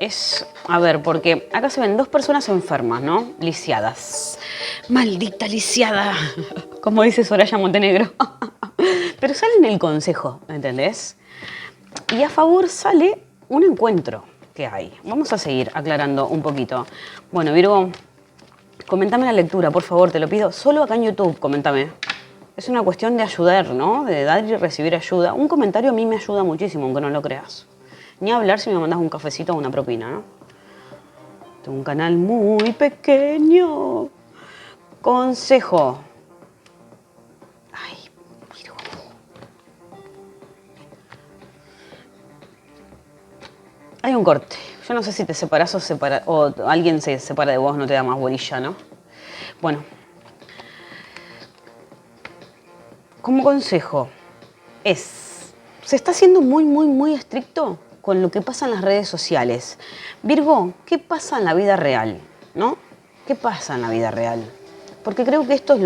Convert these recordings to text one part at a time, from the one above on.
es, a ver, porque acá se ven dos personas enfermas, ¿no? Lisiadas. Maldita lisiada, como dice Soraya Montenegro. Pero sale en el consejo, ¿entendés? Y a favor sale un encuentro que hay. Vamos a seguir aclarando un poquito. Bueno, Virgo, comentame la lectura, por favor, te lo pido. Solo acá en YouTube, comentame. Es una cuestión de ayudar, ¿no? De dar y recibir ayuda. Un comentario a mí me ayuda muchísimo, aunque no lo creas. Ni hablar si me mandas un cafecito o una propina, ¿no? Tengo un canal muy pequeño. Consejo. Ay, Virgo. Hay un corte. Yo no sé si te separás o alguien se separa de vos, no te da más bolilla, ¿no? Bueno. Como consejo, se está siendo muy estricto con lo que pasa en las redes sociales. Virgo, ¿qué pasa en la vida real? ¿No? ¿Qué pasa en la vida real? Porque creo que esto es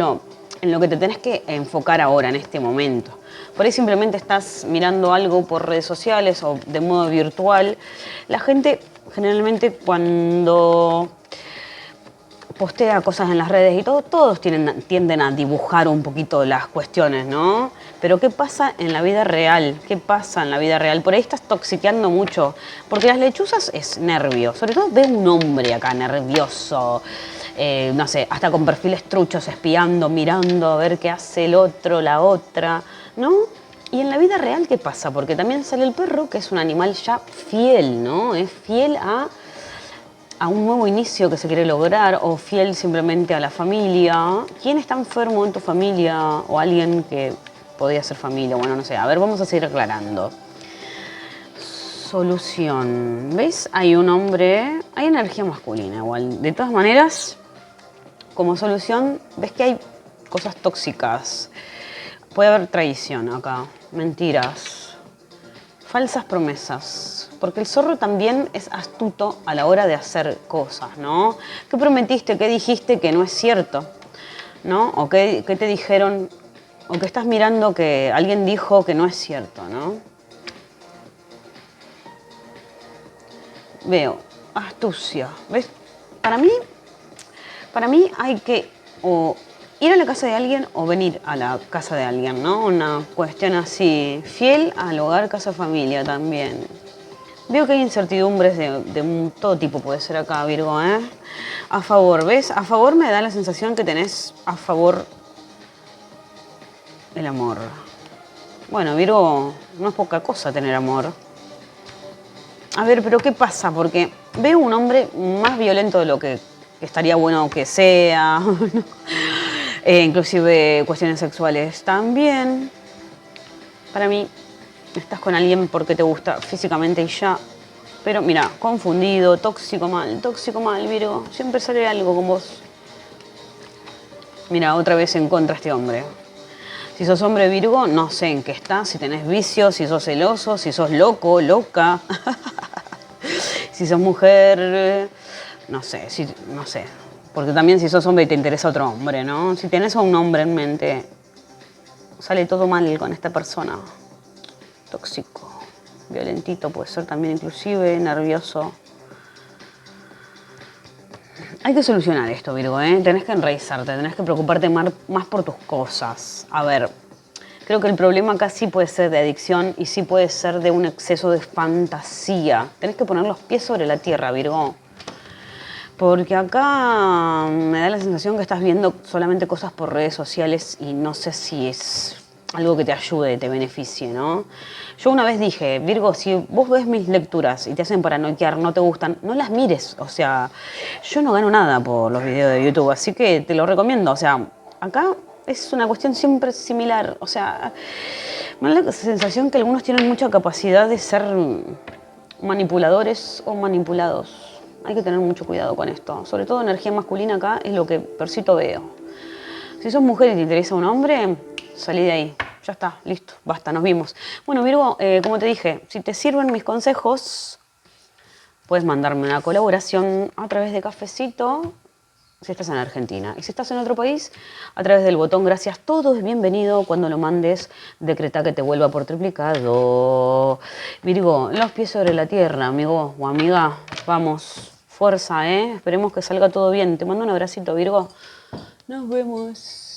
en lo que te tenés que enfocar ahora, en este momento. Por ahí simplemente estás mirando algo por redes sociales o de modo virtual. La gente generalmente cuando postea cosas en las redes y todo, todos tienden a dibujar un poquito las cuestiones, ¿no? Pero ¿qué pasa en la vida real? ¿Qué pasa en la vida real? Por ahí estás toxiqueando mucho, porque las lechuzas es nervio. Sobre todo ve un hombre acá nervioso, no sé, hasta con perfiles truchos, espiando, mirando a ver qué hace el otro, la otra, ¿no? Y en la vida real, ¿qué pasa? Porque también sale el perro, que es un animal ya fiel, ¿no? Es fiel a un nuevo inicio que se quiere lograr o fiel simplemente a la familia. ¿Quién está enfermo en tu familia o alguien que podría ser familia? Bueno, no sé. A ver, vamos a seguir aclarando. Solución. ¿Ves? Hay un hombre, hay energía masculina igual. De todas maneras, como solución, ves que hay cosas tóxicas. Puede haber traición acá, mentiras, falsas promesas. Porque el zorro también es astuto a la hora de hacer cosas, ¿no? ¿Qué prometiste? ¿Qué dijiste que no es cierto? ¿No? ¿O qué te dijeron? ¿O qué estás mirando que alguien dijo que no es cierto, ¿no? Veo astucia. ¿Ves? Para mí hay que o ir a la casa de alguien o venir a la casa de alguien, ¿no? Una cuestión así. Fiel al hogar, casa, familia también. Veo que hay incertidumbres de todo tipo, puede ser acá, Virgo, ¿eh? A favor, ¿ves? A favor me da la sensación que tenés a favor el amor. Bueno, Virgo, no es poca cosa tener amor. A ver, pero ¿qué pasa? Porque veo un hombre más violento de lo que estaría bueno que sea. ¿No? Inclusive cuestiones sexuales también. Para mí, estás con alguien porque te gusta físicamente y ya. Pero mira, confundido, tóxico mal, Virgo. Siempre sale algo con vos. Mira, otra vez en contra este hombre. Si sos hombre Virgo, no sé en qué estás, si tenés vicios, si sos celoso, si sos loco, loca. Si sos mujer, no sé, no sé. Porque también si sos hombre y te interesa otro hombre, ¿no? Si tenés a un hombre en mente, sale todo mal con esta persona. Tóxico, violentito puede ser también inclusive, nervioso. Hay que solucionar esto, Virgo, ¿eh? Tenés que enraizarte, tenés que preocuparte más por tus cosas. A ver, creo que el problema acá sí puede ser de adicción y sí puede ser de un exceso de fantasía. Tenés que poner los pies sobre la tierra, Virgo. Porque acá me da la sensación que estás viendo solamente cosas por redes sociales y no sé si es algo que te ayude, te beneficie, ¿no? Yo una vez dije, Virgo, si vos ves mis lecturas y te hacen paranoiquear, no te gustan, no las mires. O sea, yo no gano nada por los videos de YouTube, así que te lo recomiendo. O sea, acá es una cuestión siempre similar. O sea, me da la sensación que algunos tienen mucha capacidad de ser manipuladores o manipulados. Hay que tener mucho cuidado con esto. Sobre todo energía masculina acá es lo que percito veo. Si sos mujer y te interesa un hombre, salí de ahí. Ya está, listo, basta, nos vimos. Bueno, Virgo, como te dije, si te sirven mis consejos, puedes mandarme una colaboración a través de Cafecito, si estás en Argentina. Y si estás en otro país, a través del botón gracias, todo es bienvenido. Cuando lo mandes, decreta que te vuelva por triplicado. Virgo, los pies sobre la tierra, amigo o amiga. Vamos, fuerza, ¿eh? Esperemos que salga todo bien. Te mando un abracito, Virgo. Nos vemos.